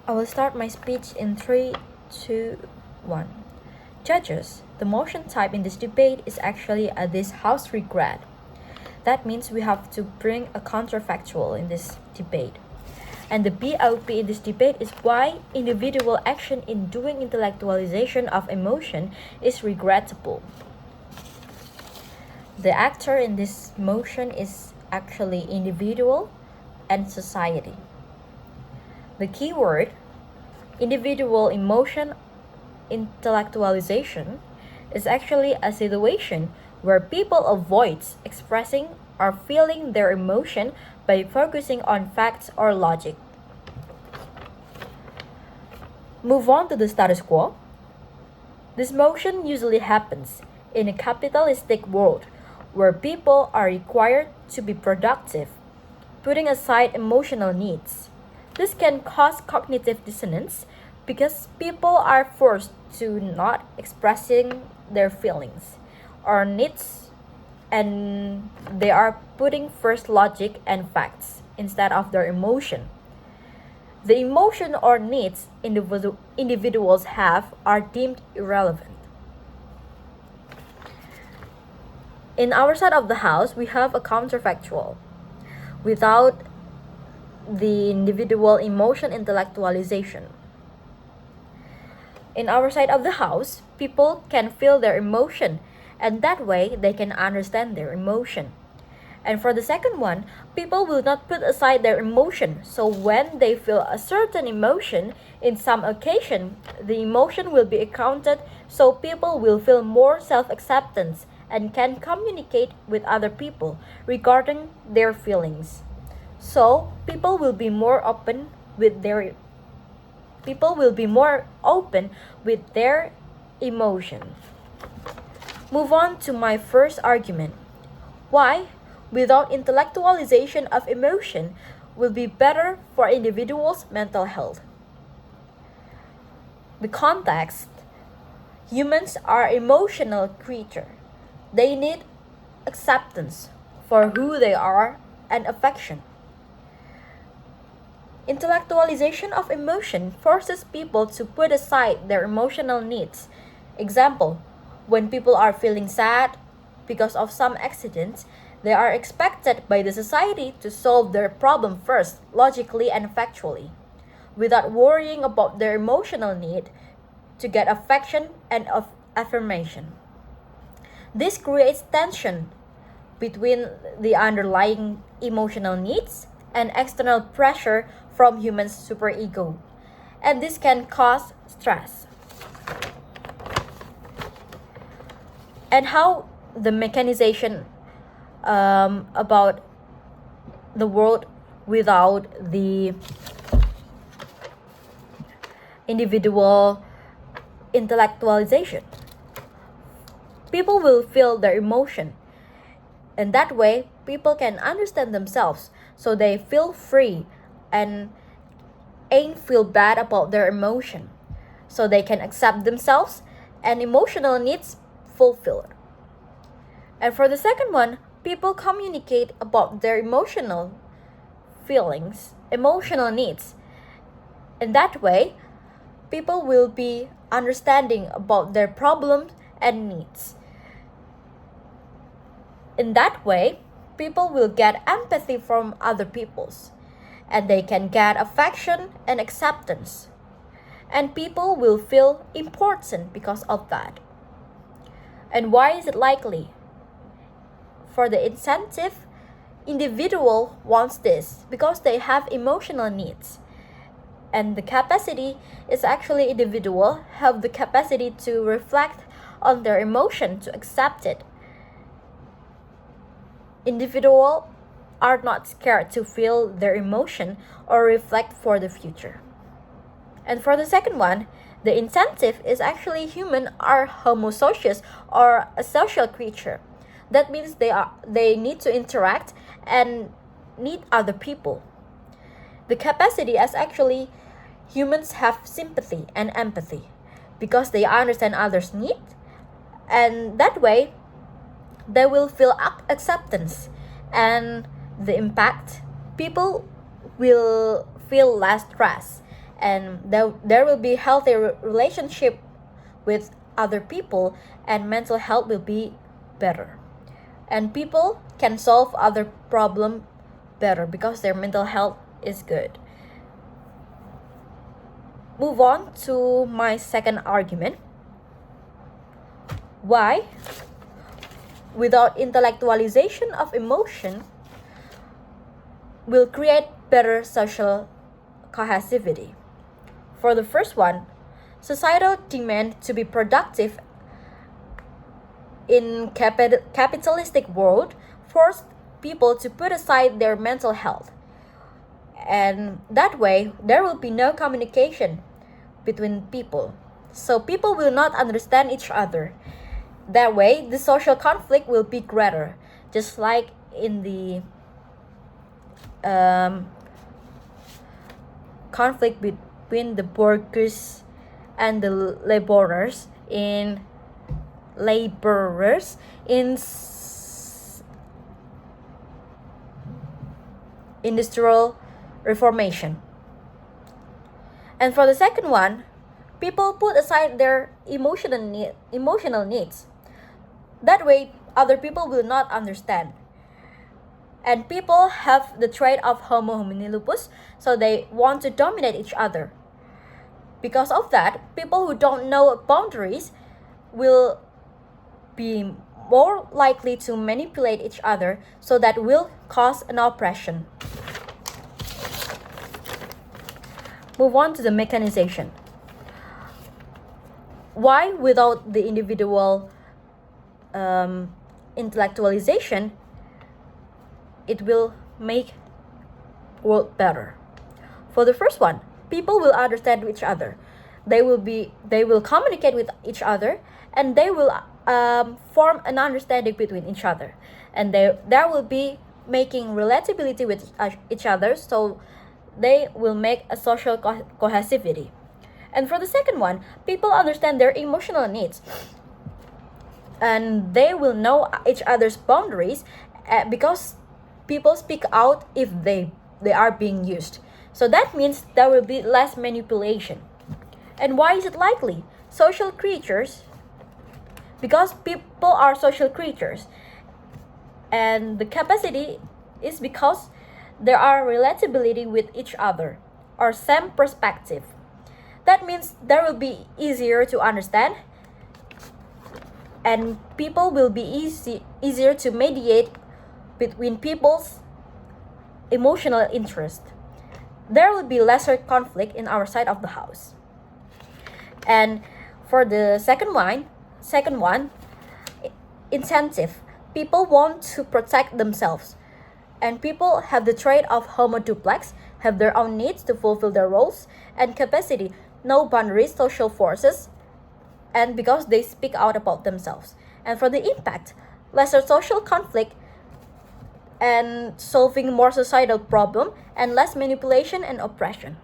I will start my speech in 3, 2, 1. Judges, the motion type in this debate is actually a this house regret. That means we have to bring a counterfactual in this debate. And the BOP in this debate is why individual action in doing intellectualization of emotion is regrettable. The actor in this motion is actually individual and society. The keyword, individual emotion intellectualization, is actually a situation where people avoid expressing or feeling their emotion by focusing on facts or logic. Move on to the status quo. This motion usually happens in a capitalistic world where people are required to be productive, putting aside emotional needs. This can cause cognitive dissonance because people are forced to not expressing their feelings or needs, and they are putting first logic and facts instead of their emotion. The emotion or needs individuals have are deemed irrelevant. In our side of the house, we have a counterfactual. Without the individual emotion intellectualization. In our side of the house, people can feel their emotion, and that way they can understand their emotion. And for the second one, people will not put aside their emotion, so when they feel a certain emotion in some occasion, the emotion will be accounted, so people will feel more self-acceptance and can communicate with other people regarding their feelings. So people will be more open with their emotion. Move on to my first argument. Why, without intellectualization of emotion, will be better for individuals' mental health. The context: humans are emotional creatures. They need acceptance for who they are and affection. Intellectualization of emotion forces people to put aside their emotional needs. Example, when people are feeling sad because of some accident, they are expected by the society to solve their problem first, logically and factually, without worrying about their emotional need to get affection and affirmation. This creates tension between the underlying emotional needs and external pressure from human superego, and this can cause stress. And how the mechanization about the world without the individual intellectualization. People will feel their emotion, and that way people can understand themselves, so they feel free and ain't feel bad about their emotion, so they can accept themselves and emotional needs fulfilled. And for the second one, people communicate about their emotional feelings, emotional needs. In that way, people will be understanding about their problems and needs. In that way, people will get empathy from other peoples, and they can get affection and acceptance. And people will feel important because of that. And why is it likely? For the incentive, individual wants this because they have emotional needs. And the capacity is actually individual have the capacity to reflect on their emotion, to accept it. Individuals are not scared to feel their emotion or reflect for the future. And for the second one, the incentive is actually human are homosocious or a social creature. That means they need to interact and need other people. The capacity is actually humans have sympathy and empathy because they understand others' needs, and that way they will feel acceptance, and the impact, people will feel less stress and there will be healthy relationship with other people, and mental health will be better, and people can solve other problem better because their mental health is good. Move on to my second argument. Why, without intellectualization of emotion, will create better social cohesivity. For the first one, societal demand to be productive in capitalistic world forced people to put aside their mental health, and that way there will be no communication between people, so people will not understand each other. That way the social conflict will be greater, just like in the conflict between the workers and the laborers in industrial reformation. And for the second one, people put aside their emotional needs. That way other people will not understand. And people have the trait of homo homini lupus, so they want to dominate each other. Because of that, people who don't know boundaries will be more likely to manipulate each other, so that will cause an oppression. Move on to the mechanization. Why, without the individual intellectualization, it will make world better? For the first one, people will understand each other. They will communicate with each other, and they will form an understanding between each other, and there will be making relatability with each other, so they will make a social cohesivity. And for the second one, people understand their emotional needs, and they will know each other's boundaries, because people speak out if they are being used. So that means there will be less manipulation. And why is it likely? Social creatures, because people are social creatures, and the capacity is because there are relatability with each other, or same perspective. That means there will be easier to understand, and people will be easier to mediate between people's emotional interest. There will be lesser conflict in our side of the house. And for the second one, incentive. People want to protect themselves, and people have the trait of homo duplex, have their own needs to fulfill their roles and capacity, no boundaries, social forces, and because they speak out about themselves. And for the impact, lesser social conflict and solving more societal problem, and less manipulation and oppression.